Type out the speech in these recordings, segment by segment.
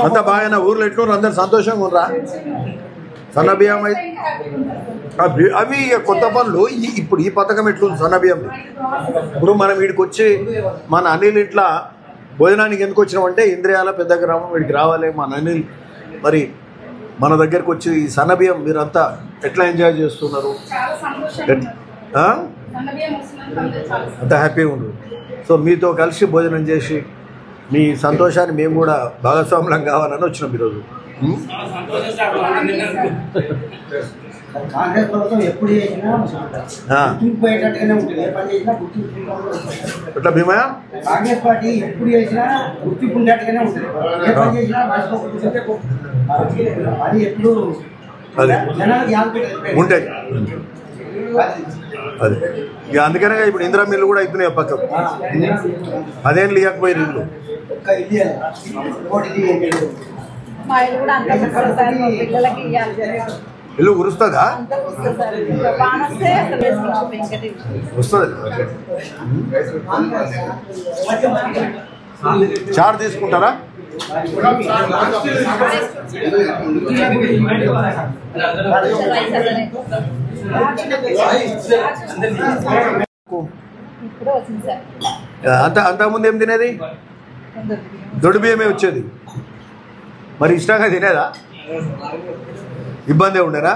అంతా బాగా ఊర్లో ఎట్లున్నారు అందరు సంతోషంగా ఉండరా సన్న బియ్యం అయితే అవి కొత్త పనులు ఇప్పుడు ఈ పథకం ఎట్లుంది సన్న బియ్యం ఇప్పుడు మనం వీడికి వచ్చి మన అనిల్ ఇంట్లో భోజనానికి ఎందుకు వచ్చినామంటే ఇంద్రియాల పెద్ద గ్రామం వీడికి రావాలి మన అనిల్ మరి మన దగ్గరకు వచ్చి ఈ సన్న బియ్యం మీరంతా ఎట్లా ఎంజాయ్ చేస్తున్నారు అంత హ్యాపీగా ఉండదు సో మీతో కలిసి భోజనం చేసి మీ సంతోషాన్ని మేము కూడా భాగస్వాములం కావాలని వచ్చినాం ఈరోజు కాంగ్రెస్ ప్రభుత్వం ఎప్పుడు చేసినా గుర్తింపుపోయేటట్టుగానే ఉంటుంది. ఏ పని చేసినా గుర్తింపు ఎట్లా భీమా కాంగ్రెస్ పార్టీ ఎప్పుడు చేసినా గుర్తింపు ఉండేట్టుగానే ఉంటుంది. ఏ పని చేసినా అది ఎప్పుడు జనాలకు ఉంటాయి అదే ఇక అందుకనే ఇప్పుడు ఇందిరా మిల్లు కూడా అయిపోయినాయి పక్కకు అదేం లేకపోయారు ఇల్లు ఇల్లు కురుస్తుందా వస్తుంది చార్ తీసుకుంటారా అంతకుముందు ఏం తినేది దొడ్డు బియ్యమే వచ్చేది మరి ఇష్టంగా తినేదా ఇబ్బంది ఉండేనా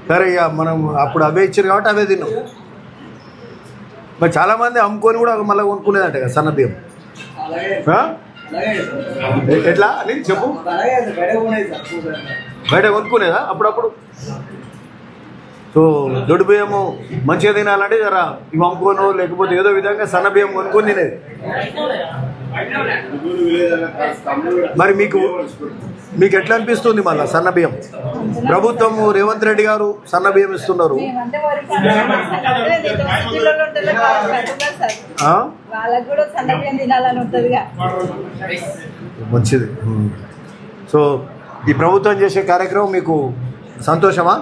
సరే ఇక మనం అప్పుడు అవే ఇచ్చారు కాబట్టి అవే తిన్నాం మరి చాలా మంది అమ్ముకొని కూడా మళ్ళీ కొనుక్కునేదంట కదా సన్న బియ్యం ఎట్లా అని చెప్పు బయట కొనుక్కునేదా అప్పుడప్పుడు సో దొడ్డు బియ్యము మంచిగా తినాలంటే జరా ఇవి అమ్ముకోను లేకపోతే ఏదో విధంగా సన్న బియ్యం కొనుక్కొని తినేది మరి మీకు ఎట్లా అనిపిస్తుంది మళ్ళీ సన్న బియ్యం ప్రభుత్వం రేవంత్ రెడ్డి గారు సన్న బియ్యం ఇస్తున్నారు మంచిది సో ఈ ప్రభుత్వం చేసే కార్యక్రమం మీకు సంతోషమా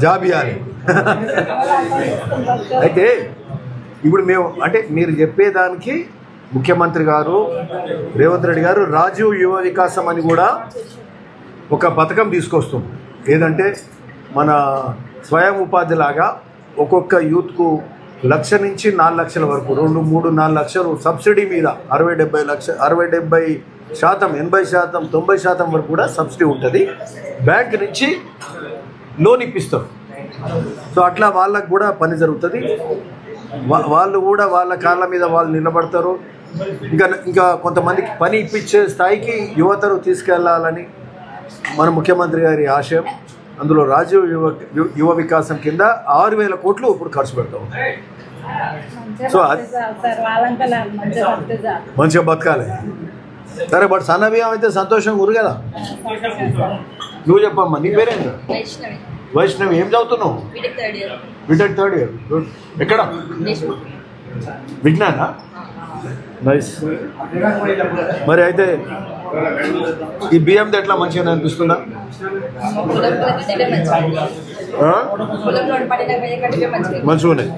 జాబ్ ఇవ్వాలి అయితే ఇప్పుడు మేము అంటే మీరు చెప్పేదానికి ముఖ్యమంత్రి గారు రేవంత్ రెడ్డి గారు రాజీవ్ యువ వికాసం అని కూడా ఒక పథకం తీసుకొస్తుంది ఏదంటే మన స్వయం ఉపాధి లాగా ఒక్కొక్క యూత్కు 1,00,000 నుంచి 4 లక్షల వరకు 2, 3, 4 లక్షలు సబ్సిడీ మీద 60-70 లక్షలు 60-70%, 80%, 90% వరకు కూడా సబ్సిడీ ఉంటుంది. బ్యాంక్ నుంచి లోన్ ఇప్పిస్తారు. సో అట్లా వాళ్ళకు కూడా పని జరుగుతుంది. వాళ్ళు కూడా వాళ్ళ కాళ్ళ మీద వాళ్ళు నిలబడతారు. ఇంకా కొంతమందికి పని ఇప్పించే స్థాయికి యువతను తీసుకెళ్లాలని మన ముఖ్యమంత్రి గారి ఆశయం. అందులో రాజీవ్ యువ వికాసం కింద 6,000 కోట్లు ఇప్పుడు ఖర్చు పెడతాం. సో మంచిగా బతకాలి. సరే బట్ సన్న బియ్యం అయితే సంతోషంగా ఊరు కదా. నువ్వు చెప్పమ్మా, నీ పేరేంటి? వైష్ణవి. ఏం చదువుతున్నావు? BTech third year. ఎక్కడ? విజ్ఞానా? నైస్. మరి అయితే ఈ బియ్యంతో ఎట్లా మంచిగా అనిపిస్తుందా? మంచిగా ఉన్నాయి.